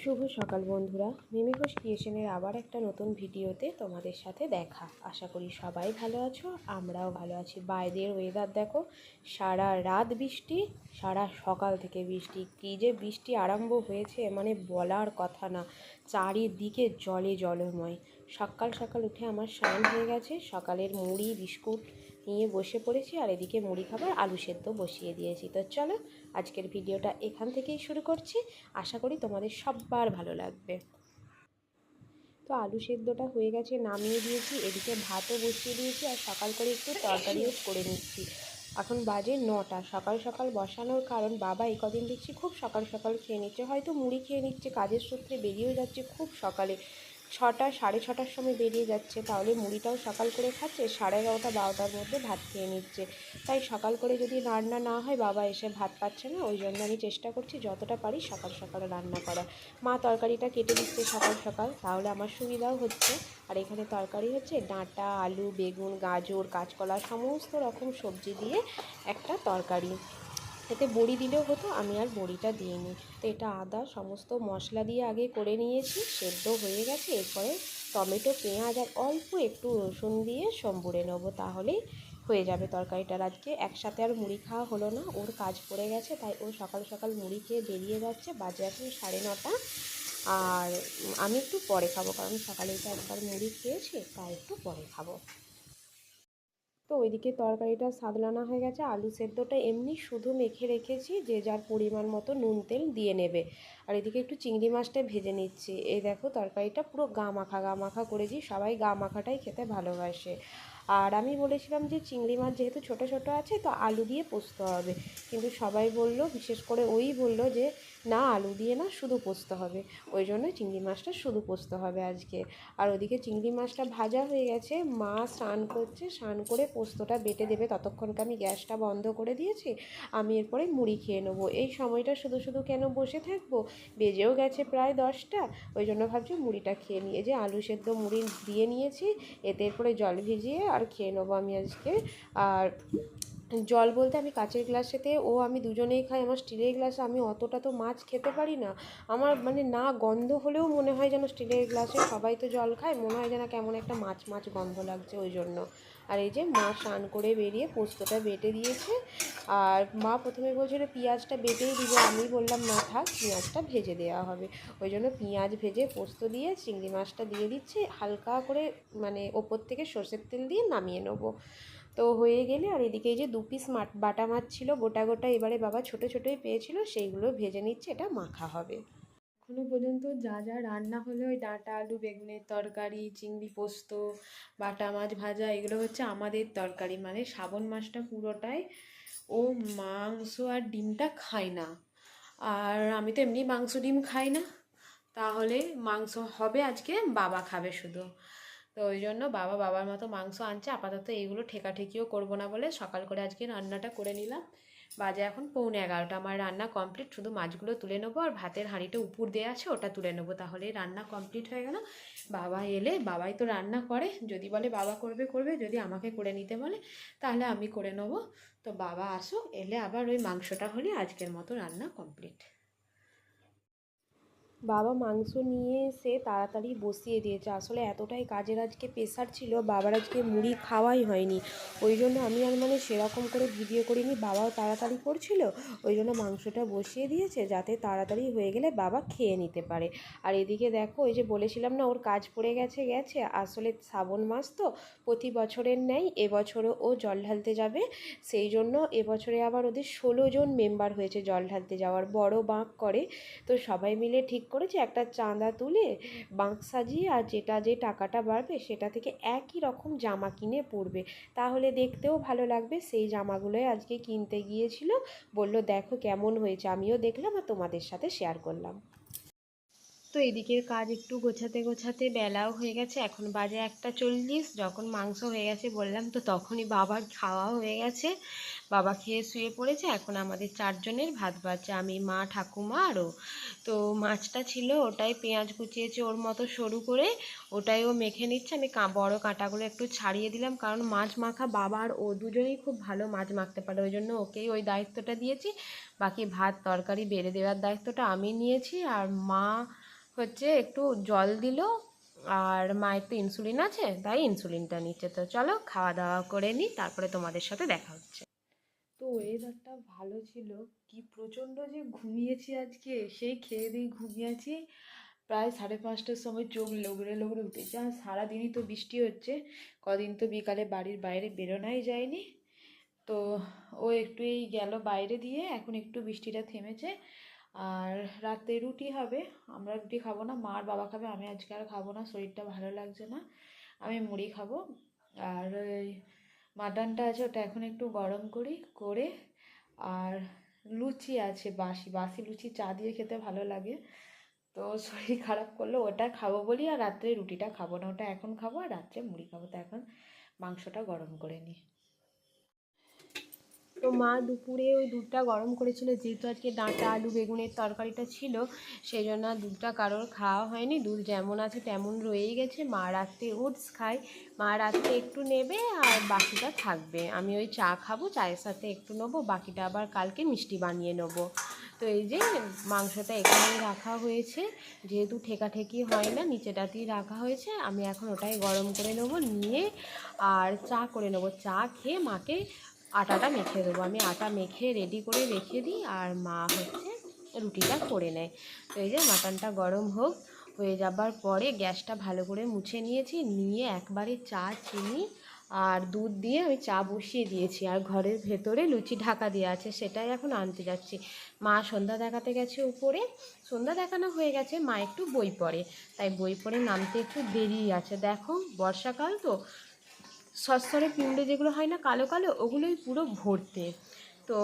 শুভ সকাল বন্ধুরা, মিমি ঘোষ ক্রিয়েশনের আবার একটা নতুন ভিডিওতে তোমাদের সাথে দেখা। আশা করি সবাই ভালো আছো, আমরাও ভালো আছি। বাইরের ওয়েদার দেখো, সারা রাত বৃষ্টি, সারা সকাল থেকে বৃষ্টি। কী যে বৃষ্টি আরম্ভ হয়েছে মানে বলার কথা না, চারিদিকে জলে জলময়। সকাল সকাল উঠে আমার স্নান হয়ে গেছে, সকালের মুড়ি বিস্কুট নিয়ে বসে পড়েছি, আর এদিকে মুড়ি খাবার আলু সেদ্ধ বসিয়ে দিয়েছি। তো চলো আজকের ভিডিওটা এখান থেকেই শুরু করছি। আশা করি তোমাদের সবার ভালো লাগবে। তো আলু সেদ্ধটা হয়ে গেছে, নামিয়ে দিয়েছি। এদিকে ভাতও বসিয়ে দিয়েছি, আর সকাল করে একটু তরকারিও করে নিচ্ছি। এখন বাজে 9টা। সকাল সকাল বসানোর কারণ বাবা এই কদিন দেখছি খুব সকাল সকাল খেয়ে নিচ্ছে, হয়তো মুড়ি খেয়ে নিচ্ছে, কাজের সূত্রে বেরিয়েও যাচ্ছে খুব সকালে। 6টা 6:30টার সময় বেরিয়ে যাচ্ছে, তাহলে মুড়িটাও সকাল করে খাচ্ছে, 11:30 12টার মধ্যে ভাত খেয়ে নিচ্ছে। তাই সকাল করে যদি রান্না না হয় বাবা এসে ভাত পাচ্ছে না, ওই জন্য আমি চেষ্টা করছি যতটা পারি সকাল সকাল রান্না করার। মা তরকারিটা কেটে দিচ্ছে সকাল সকাল, তাহলে আমার সুবিধাও হচ্ছে। আর এখানে তরকারি হচ্ছে ডাঁটা, আলু, বেগুন, গাজর, কাঁচকলা সমস্ত রকম সবজি দিয়ে একটা তরকারি। এতে বড়ি দিলেও হতো, আমি আর বড়িটা দিইনি। তো এটা আদা সমস্ত মশলা দিয়ে আগে করে নিয়েছি, সেদ্ধ হয়ে গেছে। এরপরে টমেটো, পেঁয়াজ আর অল্প একটু রসুন দিয়ে সম্বুরে নেবো, তাহলেই হয়ে যাবে তরকারিটার। আজকে একসাথে আর মুড়ি খাওয়া হলো না, ওর কাজ পড়ে গেছে, তাই ও সকাল সকাল মুড়ি খেয়ে বেরিয়ে যাচ্ছে। বাজে এখন 9:30। আর আমি একটু পরে খাবো, কারণ সকালে তো একবার মুড়ি খেয়েছি, তাই একটু পরে খাবো। তো ওইদিকে তরকারিটা সাদলানা হয়ে গেছে, আলু সেদ্ধটা এমনি শুধু মেখে রেখেছি, যে যার পরিমাণ মতো নুন তেল দিয়ে নেবে। আর এদিকে একটু চিংড়ি মাছটা ভেজে নিচ্ছি। এই দেখো তরকারিটা পুরো গা মাখা করেছি, সবাই গা মাখাটাই খেতে ভালোবাসে। আর আমি বলেছিলাম যে চিংড়ি মাছ যেহেতু ছোট ছোট আছে, তো আলু দিয়ে পোস্ত হবে, কিন্তু সবাই বলল, বিশেষ করে ওই বলল যে না আলু দিয়ে না, শুধু পোস্ত হবে। ওই জন্য চিংড়ি মাছটা শুধু পোস্ত হবে আজকে। আর ওদিকে চিংড়ি মাছটা ভাজা হয়ে গেছে, মা স্নান করছে, স্নান করে পোস্তটা বেটে দেবে, ততক্ষণকে আমি গ্যাসটা বন্ধ করে দিয়েছি। আমি এরপরে মুড়ি খেয়ে নেবো। এই সময়টা শুধু শুধু কেন বসে থাকবো, বেজেও গেছে প্রায় 10টা। ওই জন্য ভাবছি মুড়িটা খেয়ে নিয়ে, যে আলু সেদ্ধ মুড়ি দিয়ে নিয়েছি, এতে এরপরে জল ভিজিয়ে আর খেয়ে নেবো আমি আজকে। আর জল বলতে আমি কাচের গ্লাসেতে, ও আমি দুজনেই খাই। আমার স্টিলের গ্লাসে আমি অতটা তো মাছ খেতে পারি না। আমার মানে না গন্ধ হলেও মনে হয় যেন স্টিলের গ্লাসে, সবাই তো জল খায়, মনে হয় যেন কেমন একটা মাছ মাছ গন্ধ লাগছে, ওই জন্য। আর এই যে মা স্নান করে বেরিয়ে পোস্তটা বেটে দিয়েছে। আর মা প্রথমে বলছিল পেঁয়াজটা বেটেই দিবে, আমি বললাম না থাক, পেঁয়াজটা ভেজে দেওয়া হবে। ওই জন্য পেঁয়াজ ভেজে পোস্ত দিয়ে চিংড়ি মাছটা দিয়ে দিচ্ছি, হালকা করে মানে ওপর থেকে সর্ষের তেল দিয়ে নামিয়ে নেবো। তো হয়ে গেলে, আর এদিকে এই যে 2 পিস বাটা মাছ ছিল গোটা গোটা, এবারে বাবা ছোটো ছোটোই পেয়েছিল, সেইগুলো ভেজে নিচ্ছে, এটা মাখা হবে। এখনো পর্যন্ত যা যা রান্না হলো, ওই ডাঁটা আলু বেগুনের তরকারি, চিংড়ি পোস্ত, বাটা মাছ ভাজা, এগুলো হচ্ছে আমাদের তরকারি। মানে শ্রাবণ মাসটা পুরোটাই ও মাংস আর ডিমটা খায় না। আর আমি তো এমনি মাংস ডিম খাই না, তাহলে মাংস হবে আজকে, বাবা খাবে শুধু। তো ওই জন্য বাবার মতো মাংস আনছে। আপাতত এইগুলো ঠেকাঠেকিও করবো না বলে সকাল করে আজকে রান্নাটা করে নিলাম। বাজে এখন 11:45, আমার রান্না কমপ্লিট, শুধু মাছগুলো তুলে নেবো, আর ভাতের হাঁড়িটা উপর দেওয়া আছে, ওটা তুলে নেবো, তাহলে রান্না কমপ্লিট হয়ে গেল। বাবা এলে, বাবাই তো রান্না করে, যদি বলে বাবা করবে করবে, যদি আমাকে করে নিতে বলে তাহলে আমি করে নেবো। তো বাবা আসুক, এলে আবার ওই মাংসটা হলে আজকের মতো রান্না কমপ্লিট। বাবা মাংস নিয়ে এসে তাড়াতাড়ি বসিয়ে দিয়েছে, আসলে এতটাই কাজের আজকে প্রেশার ছিল, বাবার আজকে মুড়ি খাওয়াই হয়নি। ওই জন্য আমি আর মানে সেরকম করে ভিডিও করিনি, বাবাও তাড়াতাড়ি করছিল, ওই জন্য মাংসটা বসিয়ে দিয়েছে, যাতে তাড়াতাড়ি হয়ে গেলে বাবা খেয়ে নিতে পারে। আর এদিকে দেখো, ওই যে বলেছিলাম না ওর কাজ পড়ে গেছে, আসলে শ্রাবণ মাস তো প্রতি বছরের নেই, এবছরও ও জল ঢালতে যাবে। সেই জন্য এবছরে আবার ওদের 16 জন মেম্বার হয়েছে জল ঢালতে যাওয়ার, বড় বাঁক করে। তো সবাই মিলে ঠিক করেছে একটা চাঁদা তুলে বাঁক সাজিয়ে, আর যে টাকাটা বাড়বে সেটা থেকে একই রকম জামা কিনে পরবে, তাহলে দেখতেও ভালো লাগবে। সেই জামাগুলোই আজকে কিনতে গিয়েছিল, বলল দেখো কেমন হয়েছে, আমিও দেখলাম আর তোমাদের সাথে শেয়ার করলাম। তো এদিকের কাজ একটু গোছাতে গোছাতে বেলাও হয়ে গেছে, এখন বাজে 1:40। যখন মাংস হয়ে গেছে বললাম, তো তখনই বাবার খাওয়াও হয়ে গেছে, বাবা খেয়ে শুয়ে পড়েছে। এখন আমাদের 4জনের ভাত বাড়ছে, আমি, মা, ঠাকুমা আরও। তো মাছটা ছিল, ওটাই পেঁয়াজ কুচিয়েছে ওর মতো সরু করে, ওটাই ও মেখে নিচ্ছে। আমি বড় কাঁটাগুলো একটু ছাড়িয়ে দিলাম, কারণ মাছ মাখা বাবা আর ও দুজনেই খুব ভালো মাছ মাখতে পারে, ওই জন্য ওকেই ওই দায়িত্বটা দিয়েছি। বাকি ভাত তরকারি বেড়ে দেওয়ার দায়িত্বটা আমি নিয়েছি। আর মা হচ্ছে একটু জল দিল, আর মায়ের তো ইনসুলিন আছে তাই ইনসুলিনটা নিচ্ছে। তো চলো খাওয়া দাওয়া করে নিই, তারপরে তোমাদের সাথে দেখা হচ্ছে। তো ওয়েদারটা ভালো ছিল, কি প্রচণ্ড যে ঘুমিয়েছি আজকে, সেই খেয়ে দিয়ে ঘুমিয়েছি। প্রায় 5:30টার সময় চোখ লগড়ে লগড়ে উঠেছে। আর সারাদিনই তো বৃষ্টি হচ্ছে, কদিন তো বিকালে বাড়ির বাইরে বেরোনাই যায়নি। তো ও একটু এই গেল বাইরে দিয়ে, এখন একটু বৃষ্টিটা থেমেছে। আর রাতে রুটি হবে, আমরা রুটি খাবো না, মা আর বাবা খাবে, আমি আজকে আর খাবো না, শরীরটা ভালো লাগছে না, আমি মুড়ি খাবো। আর ওই মাটনটা আছে, ওটা এখন একটু গরম করি করে, আর লুচি আছে, বাসি বাসি লুচি চা দিয়ে খেতে ভালো লাগে। তো শরীর খারাপ করলে ওটা খাবো বলি, আর রাত্রে রুটিটা খাবো না, ওটা এখন খাবো আর রাত্রে মুড়ি খাবো। তো এখন মাংসটা গরম করে নিই। তো মা দুপুরে ওই দুধটা গরম করেছিল, যেহেতু আজকে ডাঁটা আলু বেগুনের তরকারিটা ছিল, সেই জন্য দুধটা কারোর খাওয়া হয়নি, দুধ যেমন আছে তেমন রয়েই গেছে। মা রাত্রে ওটস খায়, মা রাত্রে একটু নেবে আর বাকিটা থাকবে। আমি ওই চা খাবো, চায়ের সাথে একটু নেবো, বাকিটা আবার কালকে মিষ্টি বানিয়ে নেবো। তো এই যে মাংসটা এখানেই রাখা হয়েছে, যেহেতু ঠেকাঠেকি হয় না নিচেটাতেই রাখা হয়েছে, আমি এখন ওটাই গরম করে নেবো, নিয়ে আর চা করে নেবো। চা খেয়ে মাকে আটাটা মেখে দেবো, আমি আটা মেখে রেডি করে রেখে দিই, আর মা হচ্ছে রুটিটা করে নেয়। তো এই যে মাটনটা গরম হোক, হয়ে যাবার পরে গ্যাসটা ভালো করে মুছে নিয়েছি, নিয়ে একবারে চা চিনি আর দুধ দিয়ে আমি চা বসিয়ে দিয়েছি, আর ঘরের ভেতরে লুচি ঢাকা দিয়ে আছে, সেটাই এখন আনতে যাচ্ছি। মা সন্ধ্যা দেখাতে গেছে উপরে, সন্ধ্যা দেখানো হয়ে গেছে, মা একটু বই পড়ে, তাই বই পড়ে নামতে একটু দেরি আছে। দেখো বর্ষাকাল তো, সরসরে পিঁপড়ে যেগুলো হয় না কালো কালো, ওগুলোই পুরো ভর্তি। তো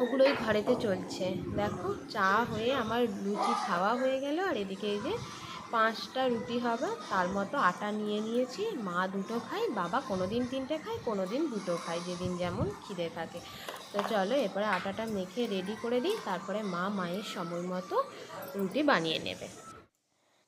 ওগুলোই ঘরেতে চলছে। দেখো চা হয়ে আমার লুচি খাওয়া হয়ে গেল, আর এদিকে এই যে 5টা রুটি হবে, তার মতো আটা নিয়ে নিয়েছি। মা 2টো খায়, বাবা কোনো দিন 3টে খায়, কোনো দিন 2টো খায়, যেদিন যেমন খিদে থাকে। তো চলো এরপরে আটাটা মেখে রেডি করে দিই, তারপরে মা মায়ের সময় মতো রুটি বানিয়ে নেবে।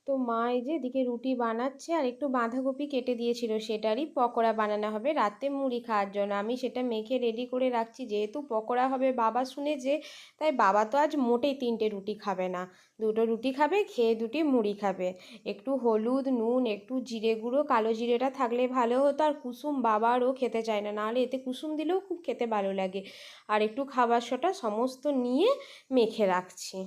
তো মা এই যে এদিকে রুটি বানাচ্ছে, আর একটু বাঁধাকপি কেটে দিয়েছিল, সেটারই পকোড়া বানানো হবে রাতে মুড়ি খাওয়ার জন্য। আমি সেটা মেখে রেডি করে রাখছি, যেহেতু পকোড়া হবে বাবা শুনেছে, তাই বাবা তো আজ মোটেই 3টে রুটি খাবে না, 2টো রুটি খাবে, খেয়ে 2টি মুড়ি খাবে। একটু হলুদ নুন একটু জিরে গুঁড়ো, কালো জিরেটা থাকলে ভালো হতো, আর কুসুম বাবারও খেতে চায় না, নাহলে এতে কুসুম দিলেও খুব খেতে ভালো লাগে। আর একটু খাবার সোডা সমস্ত নিয়ে মেখে রাখছি।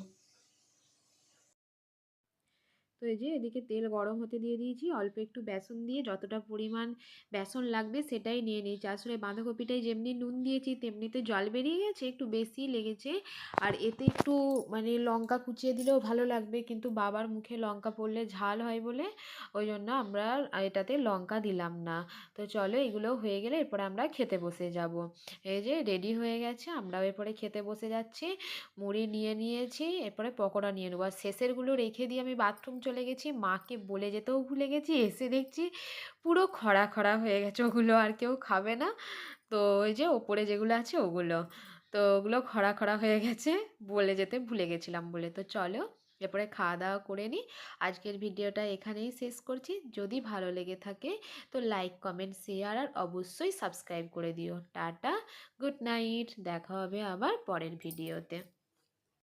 তো এই যে এদিকে তেল গরম হতে দিয়ে দিয়েছি, অল্প একটু বেসন দিয়ে যতটা পরিমাণ বেসন লাগবে সেটাই নিয়ে নিয়েছি। আসলে বাঁধাকপিটায় যেমনি নুন দিয়েছি তেমনিতে জল বেরিয়ে গেছে, একটু বেশি লেগেছে। আর এতে একটু মানে লঙ্কা কুচিয়ে দিলেও ভালো লাগবে, কিন্তু বাবার মুখে লঙ্কা পড়লে ঝাল হয় বলে ওই জন্য আমরা এটাতে লঙ্কা দিলাম না। তো চলো এগুলো হয়ে গেলে এরপরে আমরা খেতে বসে যাব। এই যে রেডি হয়ে গেছে, আমরাও এরপরে খেতে বসে যাচ্ছি। মুড়ি নিয়ে নিয়েছি, এরপরে পকোড়া নিয়ে নেবো। আর শেষেরগুলো রেখে দিয়ে আমি বাথরুম চলে গেছি, মাকে বলে যেতেও ভুলে গেছি, এসে দেখছি পুরো খরা খরা হয়ে গেছে, ওগুলো আর কেউ খাবে না। তো ওই যে ওপরে যেগুলো আছে ওগুলো, তো ওগুলো খরা খরা হয়ে গেছে, বলে যেতে ভুলে গেছিলাম বলে। তো চলো এরপরে খাওয়া দাওয়া করে নিই। আজকের ভিডিওটা এখানেই শেষ করছি, যদি ভালো লেগে থাকে তো লাইক কমেন্ট শেয়ার আর অবশ্যই সাবস্ক্রাইব করে দিও। টাটা, গুড নাইট, দেখা হবে আবার পরের ভিডিওতে।